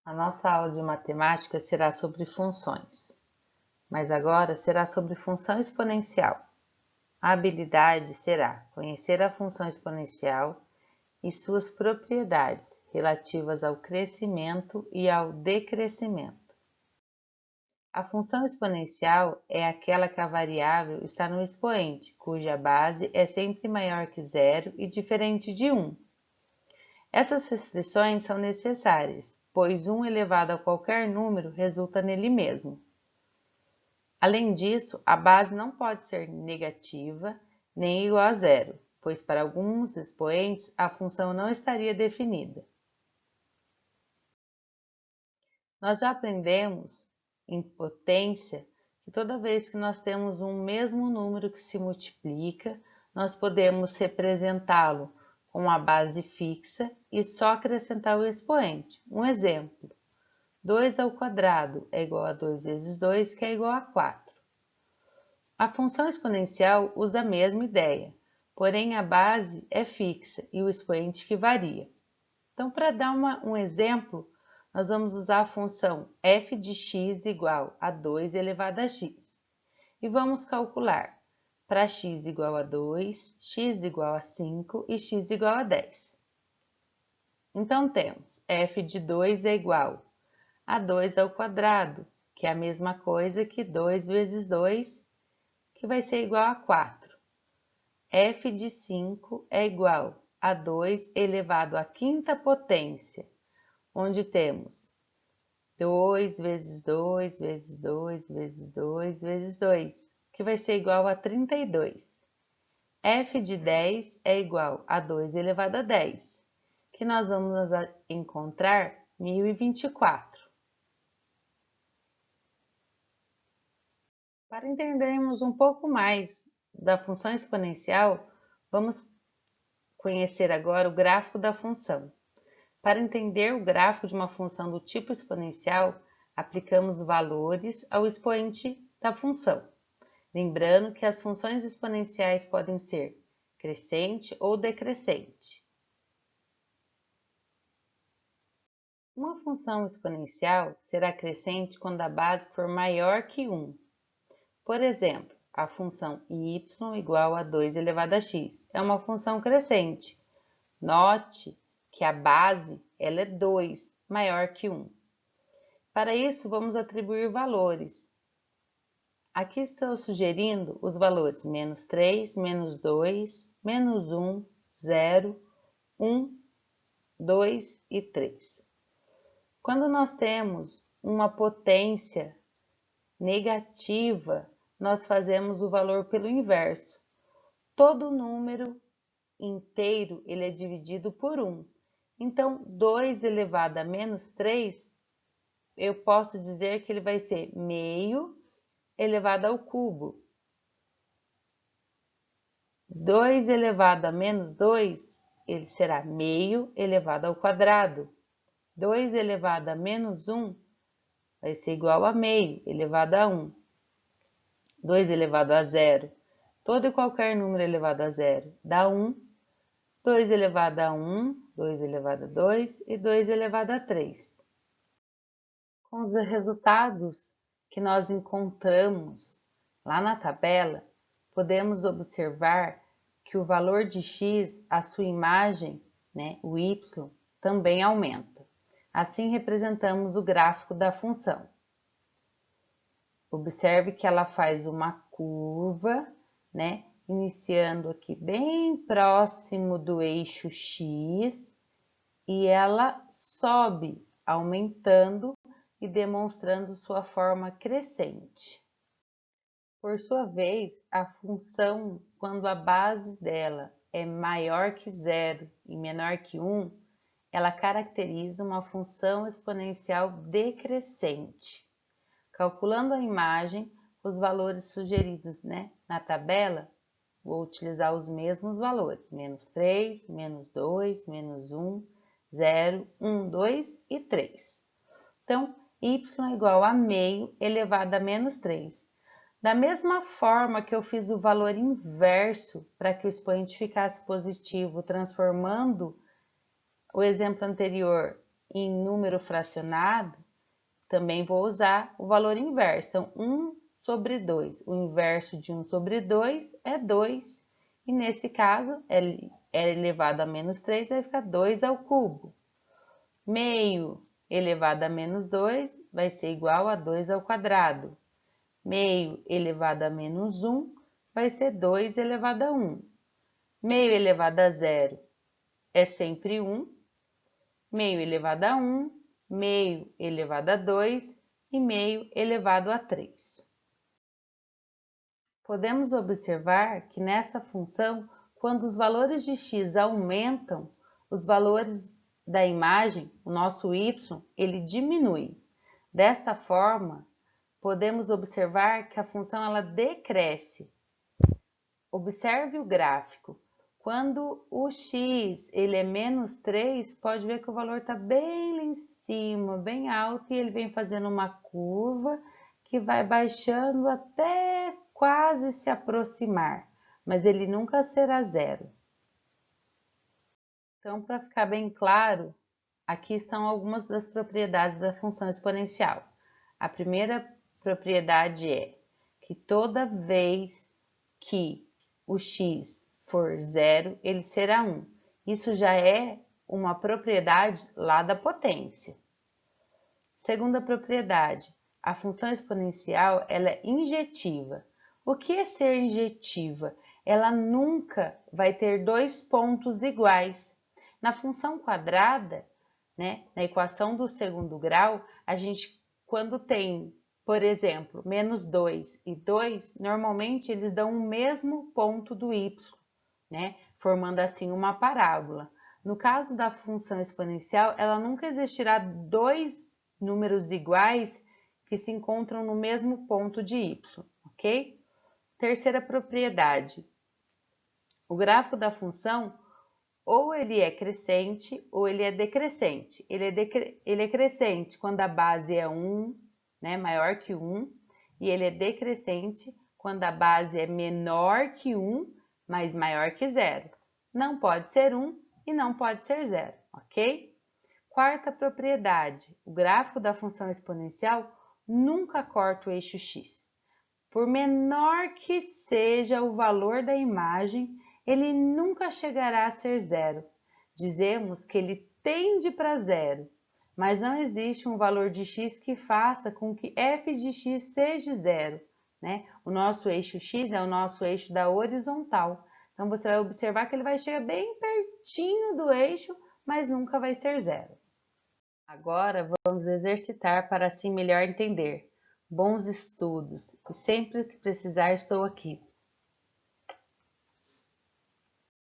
A nossa aula de matemática será sobre funções, mas agora será sobre função exponencial. A habilidade será conhecer a função exponencial e suas propriedades relativas ao crescimento e ao decrescimento. A função exponencial é aquela que a variável está no expoente, cuja base é sempre maior que zero e diferente de 1. Essas restrições são necessárias, pois 1 elevado a qualquer número resulta nele mesmo. Além disso, a base não pode ser negativa nem igual a zero, pois para alguns expoentes a função não estaria definida. Nós já aprendemos em potência que toda vez que nós temos um mesmo número que se multiplica, nós podemos representá-lo com a base fixa e só acrescentar o expoente. Um exemplo, 2 ao quadrado é igual a 2 vezes 2, que é igual a 4. A função exponencial usa a mesma ideia, porém a base é fixa e o expoente que varia. Então, para dar um exemplo, nós vamos usar a função f de x igual a 2 elevado a x. E vamos calcular para x igual a 2, x igual a 5 e x igual a 10. Então, temos f de 2 é igual a 2 ao quadrado, que é a mesma coisa que 2 vezes 2, que vai ser igual a 4. f de 5 é igual a 2 elevado à quinta potência, onde temos 2 vezes 2 vezes 2 vezes 2 vezes 2, que vai ser igual a 32. f de 10 é igual a 2 elevado a 10, que nós vamos encontrar 1024. Para entendermos um pouco mais da função exponencial, vamos conhecer agora o gráfico da função. Para entender o gráfico de uma função do tipo exponencial, aplicamos valores ao expoente da função. Lembrando que as funções exponenciais podem ser crescente ou decrescente. Uma função exponencial será crescente quando a base for maior que 1. Por exemplo, a função y igual a 2 elevado a x é uma função crescente. Note que a base ela é 2, maior que 1. Para isso, vamos atribuir valores. Aqui estou sugerindo os valores menos 3, menos 2, menos 1, 0, 1, 2 e 3. Quando nós temos uma potência negativa, nós fazemos o valor pelo inverso. Todo número inteiro ele é dividido por 1. Então, 2 elevado a menos 3, eu posso dizer que ele vai ser meio elevado ao cubo. 2 elevado a menos 2, ele será meio elevado ao quadrado. 2 elevado a menos 1 vai ser igual a meio elevado a 1. 2 elevado a 0, todo e qualquer número elevado a 0 dá 1. 2 elevado a 1, 2 elevado a 2 e 2 elevado a 3. Com os resultados que nós encontramos lá na tabela, podemos observar que o valor de x, a sua imagem, o y, também aumenta. Assim representamos o gráfico da função. Observe que ela faz uma curva, iniciando aqui bem próximo do eixo x, e ela sobe, aumentando e demonstrando sua forma crescente. Por sua vez, a função, quando a base dela é maior que zero e menor que 1, ela caracteriza uma função exponencial decrescente. Calculando a imagem, os valores sugeridos na tabela, vou utilizar os mesmos valores, menos 3, menos 2, menos 1, 0, 1, 2 e 3. Então, y igual a meio elevado a menos 3. Da mesma forma que eu fiz o valor inverso para que o expoente ficasse positivo, transformando o exemplo anterior em número fracionado, também vou usar o valor inverso. Então, 1 sobre 2. O inverso de 1 sobre 2 é 2. E nesse caso, é elevado a menos 3, vai ficar 2 ao cubo. Meio elevado a menos 2 vai ser igual a 2 ao quadrado. Meio elevado a menos 1 vai ser 2 elevado a 1. Meio elevado a zero é sempre 1. Meio elevado a 1, meio elevado a 2 e meio elevado a 3. Podemos observar que nessa função, quando os valores de x aumentam, os valores da imagem, o nosso y, ele diminui. Desta forma, podemos observar que a função ela decresce. Observe o gráfico. Quando o x ele é menos 3, pode ver que o valor está bem lá em cima, bem alto, e ele vem fazendo uma curva que vai baixando até quase se aproximar, mas ele nunca será zero. Então, para ficar bem claro, aqui estão algumas das propriedades da função exponencial. A primeira propriedade é que toda vez que o x for zero, ele será 1. Isso já é uma propriedade lá da potência. Segunda propriedade, a função exponencial ela é injetiva. O que é ser injetiva? Ela nunca vai ter dois pontos iguais. Na função quadrada, né, na equação do segundo grau, a gente, quando tem, por exemplo, menos 2 e 2, normalmente eles dão o mesmo ponto do y, né, formando assim uma parábola. No caso da função exponencial, ela nunca existirá dois números iguais que se encontram no mesmo ponto de y, ok? Terceira propriedade, o gráfico da função ou ele é crescente ou ele é decrescente. Ele é crescente quando a base é 1, né, maior que 1, e ele é decrescente quando a base é menor que 1, mas maior que 0. Não pode ser 1 e não pode ser 0, ok? Quarta propriedade, o gráfico da função exponencial nunca corta o eixo x. Por menor que seja o valor da imagem, ele nunca chegará a ser zero. Dizemos que ele tende para zero, mas não existe um valor de x que faça com que f de x seja zero, né? O nosso eixo x é o nosso eixo da horizontal. Então, você vai observar que ele vai chegar bem pertinho do eixo, mas nunca vai ser zero. Agora, vamos exercitar para assim melhor entender. Bons estudos e sempre que precisar estou aqui.